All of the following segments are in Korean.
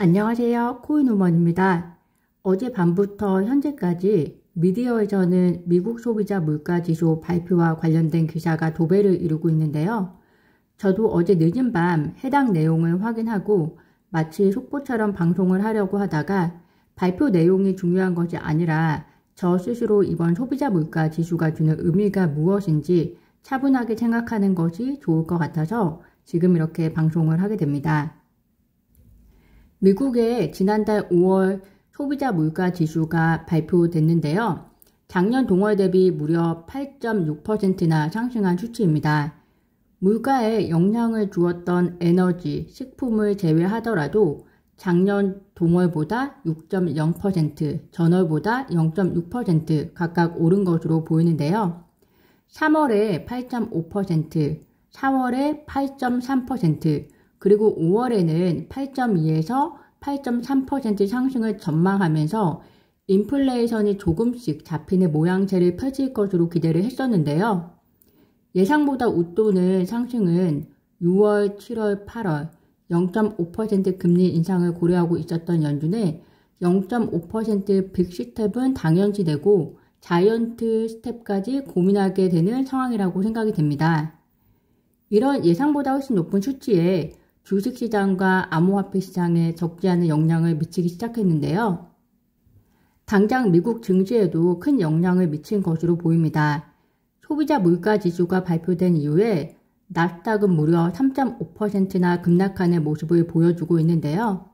안녕하세요. 코인우먼입니다. 어젯밤부터 현재까지 미디어에서는 미국 소비자 물가지수 발표와 관련된 기사가 도배를 이루고 있는데요. 저도 어제 늦은 밤 해당 내용을 확인하고 마치 속보처럼 방송을 하려고 하다가 발표 내용이 중요한 것이 아니라 저 스스로 이번 소비자 물가지수가 주는 의미가 무엇인지 차분하게 생각하는 것이 좋을 것 같아서 지금 이렇게 방송을 하게 됩니다. 미국의 지난달 5월 소비자 물가 지수가 발표됐는데요. 작년 동월 대비 무려 8.6%나 상승한 수치입니다. 물가에 영향을 주었던 에너지, 식품을 제외하더라도 작년 동월보다 6.0%, 전월보다 0.6% 각각 오른 것으로 보이는데요. 3월에 8.5%, 4월에 8.3%, 그리고 5월에는 8.2에서 8.3% 상승을 전망하면서 인플레이션이 조금씩 잡히는 모양새를 펼칠 것으로 기대를 했었는데요. 예상보다 웃도는 상승은 6월, 7월, 8월 0.5% 금리 인상을 고려하고 있었던 연준의 0.5% 빅스텝은 당연시 되고 자이언트 스텝까지 고민하게 되는 상황이라고 생각이 됩니다. 이런 예상보다 훨씬 높은 수치에 주식시장과 암호화폐 시장에 적지 않은 영향을 미치기 시작했는데요. 당장 미국 증시에도 큰 영향을 미친 것으로 보입니다. 소비자 물가지수가 발표된 이후에 나스닥은 무려 3.5%나 급락하는 모습을 보여주고 있는데요.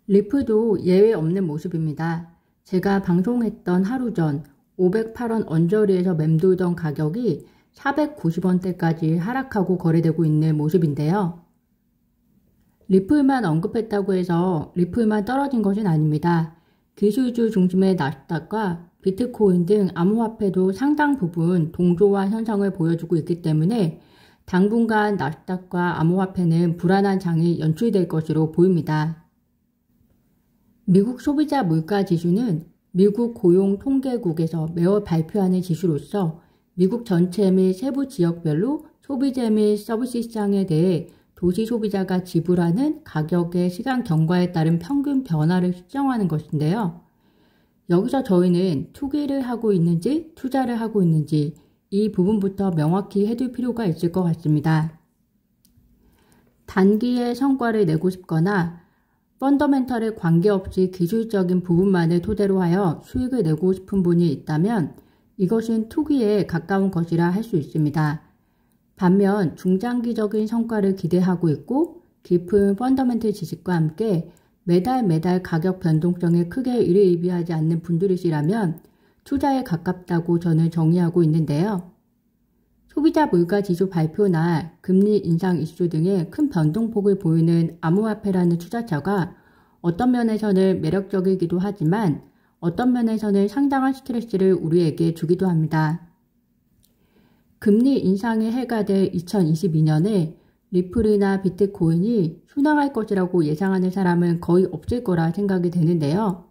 리플도 예외 없는 모습입니다. 제가 방송했던 하루 전 508원 언저리에서 맴돌던 가격이 490원대까지 하락하고 거래되고 있는 모습인데요. 리플만 언급했다고 해서 리플만 떨어진 것은 아닙니다. 기술주 중심의 나스닥과 비트코인 등 암호화폐도 상당 부분 동조화 현상을 보여주고 있기 때문에 당분간 나스닥과 암호화폐는 불안한 장이 연출될 것으로 보입니다. 미국 소비자 물가 지수는 미국 고용통계국에서 매월 발표하는 지수로서 미국 전체 및 세부 지역별로 소비재 및 서비스 시장에 대해 도시 소비자가 지불하는 가격의 시간 경과에 따른 평균 변화를 측정하는 것인데요. 여기서 저희는 투기를 하고 있는지 투자를 하고 있는지 이 부분부터 명확히 해둘 필요가 있을 것 같습니다. 단기의 성과를 내고 싶거나 펀더멘털에 관계없이 기술적인 부분만을 토대로 하여 수익을 내고 싶은 분이 있다면 이것은 투기에 가까운 것이라 할 수 있습니다. 반면 중장기적인 성과를 기대하고 있고 깊은 펀더멘털 지식과 함께 매달 가격 변동성에 크게 일희일비하지 않는 분들이시라면 투자에 가깝다고 저는 정의하고 있는데요. 소비자 물가 지수 발표나 금리 인상 이슈 등의 큰 변동폭을 보이는 암호화폐라는 투자처가 어떤 면에서는 매력적이기도 하지만 어떤 면에서는 상당한 스트레스를 우리에게 주기도 합니다. 금리 인상의 해가 될 2022년에 리플이나 비트코인이 순항할 것이라고 예상하는 사람은 거의 없을 거라 생각이 되는데요.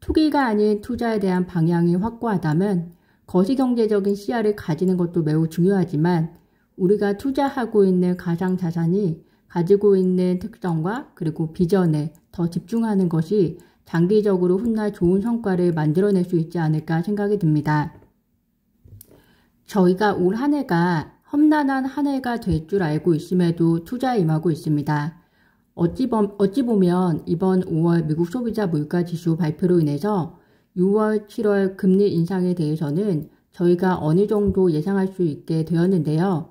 투기가 아닌 투자에 대한 방향이 확고하다면 거시경제적인 시야를 가지는 것도 매우 중요하지만 우리가 투자하고 있는 가상자산이 가지고 있는 특성과 그리고 비전에 더 집중하는 것이 장기적으로 훗날 좋은 성과를 만들어낼 수 있지 않을까 생각이 듭니다. 저희가 올 한 해가 험난한 한 해가 될 줄 알고 있음에도 투자에 임하고 있습니다. 어찌 보면 이번 5월 미국 소비자 물가지수 발표로 인해서 6월, 7월 금리 인상에 대해서는 저희가 어느 정도 예상할 수 있게 되었는데요.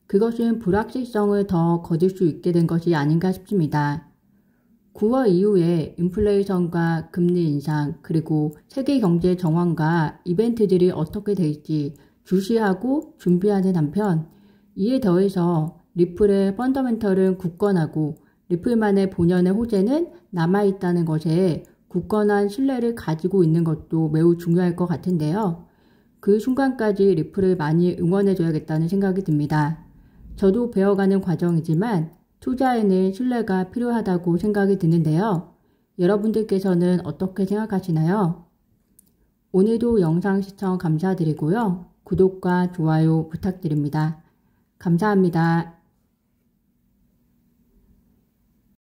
그것은 불확실성을 더 거둘 수 있게 된 것이 아닌가 싶습니다. 9월 이후에 인플레이션과 금리 인상 그리고 세계 경제 정황과 이벤트들이 어떻게 될지 주시하고 준비하는 한편 이에 더해서 리플의 펀더멘털은 굳건하고 리플만의 본연의 호재는 남아있다는 것에 굳건한 신뢰를 가지고 있는 것도 매우 중요할 것 같은데요. 그 순간까지 리플을 많이 응원해줘야겠다는 생각이 듭니다. 저도 배워가는 과정이지만 투자에는 신뢰가 필요하다고 생각이 드는데요. 여러분들께서는 어떻게 생각하시나요? 오늘도 영상 시청 감사드리고요. 구독과 좋아요 부탁드립니다. 감사합니다.